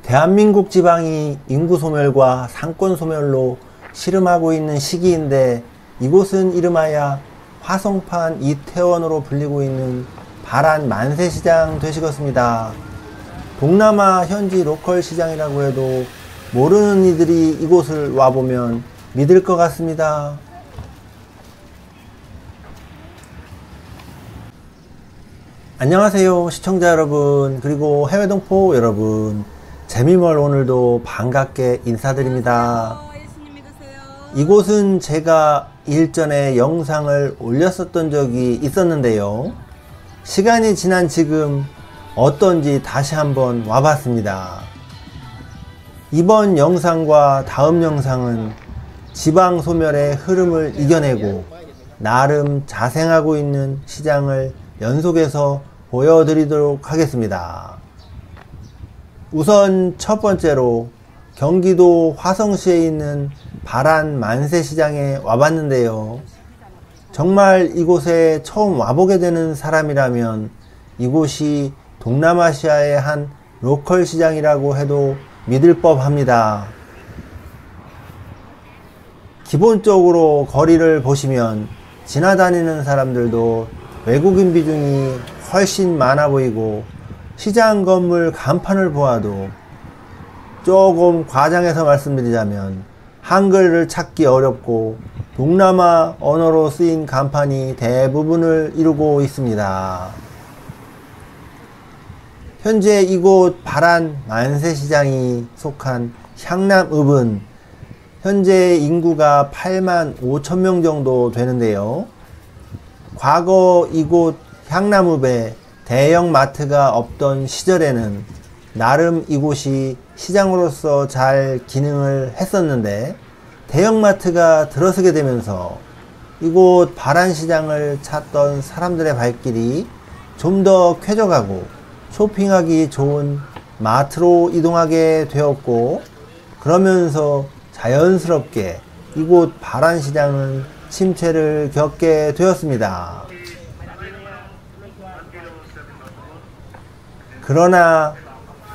대한민국 지방이 인구 소멸과 상권 소멸로 시름하고 있는 시기인데 이곳은 이름하여 화성판 이태원으로 불리고 있는 바란 만세시장 되시겠습니다. 동남아 현지 로컬 시장이라고 해도 모르는 이들이 이곳을 와보면 믿을 것 같습니다. 안녕하세요 시청자 여러분, 그리고 해외 동포 여러분, 재미멀 오늘도 반갑게 인사드립니다. 이곳은 제가 일전에 영상을 올렸었던 적이 있었는데요, 시간이 지난 지금 어떤지 다시 한번 와봤습니다. 이번 영상과 다음 영상은 지방 소멸의 흐름을 이겨내고 나름 자생하고 있는 시장을 연속해서 보여드리도록 하겠습니다. 우선 첫 번째로 경기도 화성시에 있는 바란 만세시장에 와봤는데요, 정말 이곳에 처음 와보게 되는 사람이라면 이곳이 동남아시아의 한 로컬 시장이라고 해도 믿을 법합니다. 기본적으로 거리를 보시면 지나다니는 사람들도 외국인 비중이 훨씬 많아 보이고, 시장 건물 간판을 보아도 조금 과장해서 말씀드리자면 한글을 찾기 어렵고 동남아 언어로 쓰인 간판이 대부분을 이루고 있습니다. 현재 이곳 바란 만세시장이 속한 향남읍은 현재 인구가 8만 5천 명 정도 되는데요, 과거 이곳 향남읍에 대형 마트가 없던 시절에는 나름 이곳이 시장으로서 잘 기능을 했었는데, 대형마트가 들어서게 되면서 이곳 바란시장을 찾던 사람들의 발길이 좀 더 쾌적하고 쇼핑하기 좋은 마트로 이동하게 되었고, 그러면서 자연스럽게 이곳 바란시장은 침체를 겪게 되었습니다. 그러나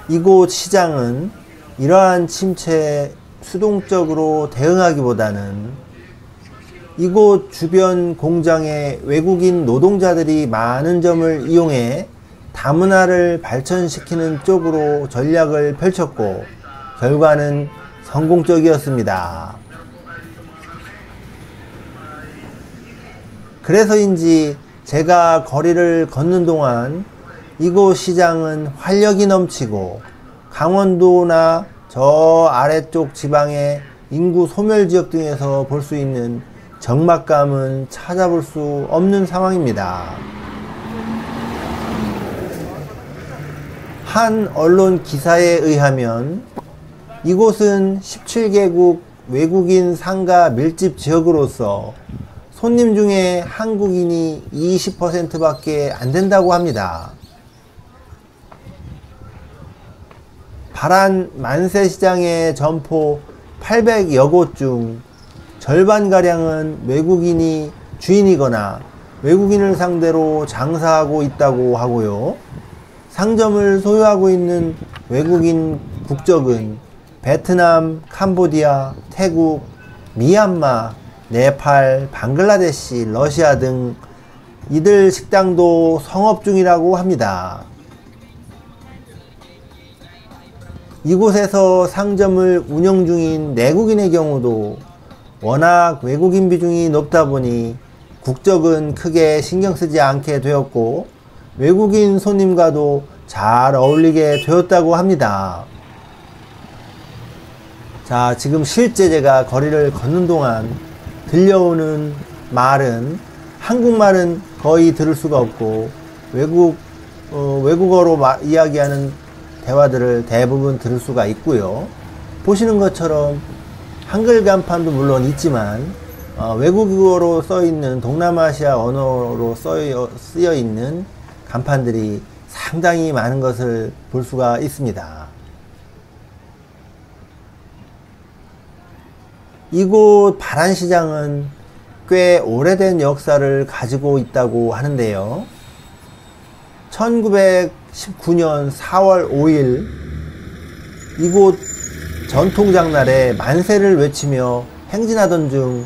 이곳 시장은 이러한 침체에 수동적으로 대응하기보다는 이곳 주변 공장에 외국인 노동자들이 많은 점을 이용해 다문화를 발전시키는 쪽으로 전략을 펼쳤고, 결과는 성공적이었습니다. 그래서인지 제가 거리를 걷는 동안 이곳 시장은 활력이 넘치고 강원도나 저 아래쪽 지방의 인구 소멸 지역 등에서 볼 수 있는 적막감은 찾아볼 수 없는 상황입니다. 한 언론 기사에 의하면 이곳은 17개국 외국인 상가 밀집 지역으로서 손님 중에 한국인이 20% 밖에 안 된다고 합니다. 바란 만세시장의 점포 800여 곳 중 절반가량은 외국인이 주인이거나 외국인을 상대로 장사하고 있다고 하고요, 상점을 소유하고 있는 외국인 국적은 베트남, 캄보디아, 태국, 미얀마, 네팔, 방글라데시, 러시아 등 이들 식당도 성업 중이라고 합니다. 이곳에서 상점을 운영 중인 내국인의 경우도 워낙 외국인 비중이 높다 보니 국적은 크게 신경 쓰지 않게 되었고, 외국인 손님과도 잘 어울리게 되었다고 합니다. 자, 지금 실제 제가 거리를 걷는 동안 들려오는 말은 한국말은 거의 들을 수가 없고 외국어로 이야기하는 대화들을 대부분 들을 수가 있고요, 보시는 것처럼 한글 간판도 물론 있지만 외국어로 써있는 동남아시아 언어로 쓰여 있는 간판들이 상당히 많은 것을 볼 수가 있습니다. 이곳 바란시장은 꽤 오래된 역사를 가지고 있다고 하는데요, 1919년 4월 5일 이곳 전통장날에 만세를 외치며 행진하던 중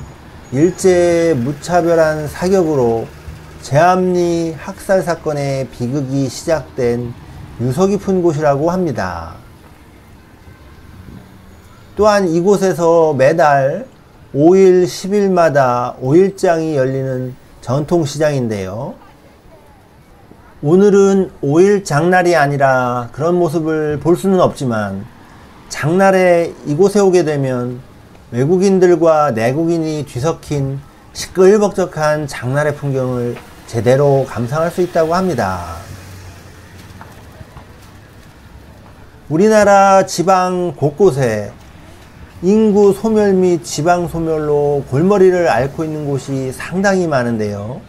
일제의 무차별한 사격으로 제암리 학살 사건의 비극이 시작된 유서 깊은 곳이라고 합니다. 또한 이곳에서 매달 5일 10일마다 5일장이 열리는 전통시장인데요. 오늘은 5일 장날이 아니라 그런 모습을 볼 수는 없지만 장날에 이곳에 오게 되면 외국인들과 내국인이 뒤섞인 시끌벅적한 장날의 풍경을 제대로 감상할 수 있다고 합니다. 우리나라 지방 곳곳에 인구 소멸 및 지방 소멸로 골머리를 앓고 있는 곳이 상당히 많은데요.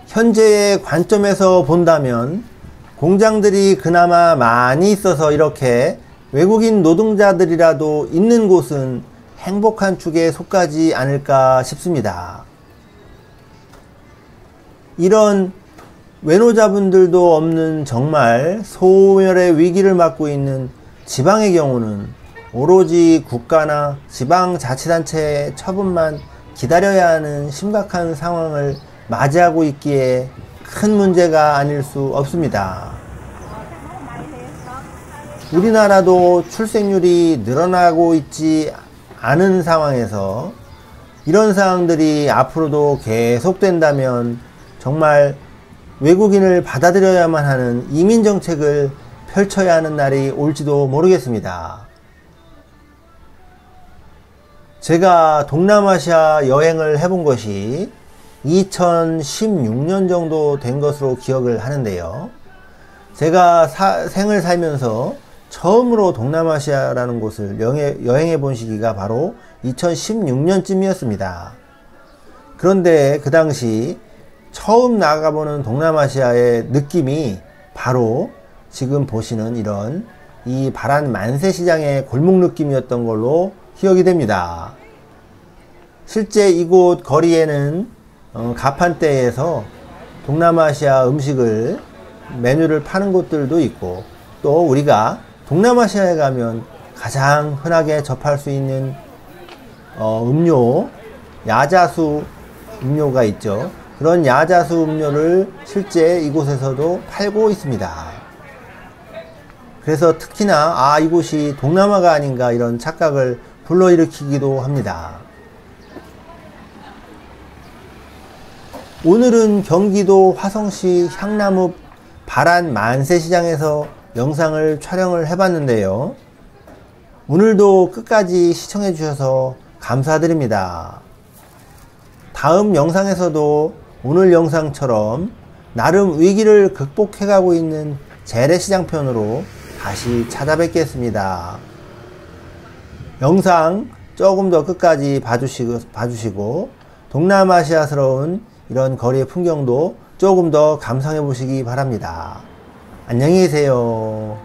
현재의 관점에서 본다면 공장들이 그나마 많이 있어서 이렇게 외국인 노동자들이라도 있는 곳은 행복한 축에 속하지 않을까 싶습니다. 이런 외노자분들도 없는 정말 소멸의 위기를 맞고 있는 지방의 경우는 오로지 국가나 지방자치단체의 처분만 기다려야 하는 심각한 상황을 맞이하고 있기에 큰 문제가 아닐 수 없습니다. 우리나라도 출생률이 늘어나고 있지 않은 상황에서 이런 상황들이 앞으로도 계속된다면 정말 외국인을 받아들여야만 하는 이민정책을 펼쳐야 하는 날이 올지도 모르겠습니다. 제가 동남아시아 여행을 해본 것이 2016년 정도 된 것으로 기억을 하는데요. 제가 생을 살면서 처음으로 동남아시아라는 곳을 여행해 본 시기가 바로 2016년쯤이었습니다. 그런데 그 당시 처음 나가보는 동남아시아의 느낌이 바로 지금 보시는 이런 이 바란 만세시장의 골목 느낌이었던 걸로 기억이 됩니다. 실제 이곳 거리에는 가판대에서 동남아시아 음식을 메뉴를 파는 곳들도 있고, 또 우리가 동남아시아에 가면 가장 흔하게 접할 수 있는 음료, 야자수 음료가 있죠. 그런 야자수 음료를 실제 이곳에서도 팔고 있습니다. 그래서 특히나 이곳이 동남아가 아닌가 이런 착각을 불러일으키기도 합니다. 오늘은 경기도 화성시 향나읍 바란 만세시장에서 영상을 촬영을 해봤는데요. 오늘도 끝까지 시청해 주셔서 감사드립니다. 다음 영상에서도 오늘 영상처럼 나름 위기를 극복해가고 있는 재래시장편으로 다시 찾아뵙겠습니다. 영상 조금 더 끝까지 봐주시고 동남아시아스러운 이런 거리의 풍경도 조금 더 감상해 보시기 바랍니다. 안녕히 계세요.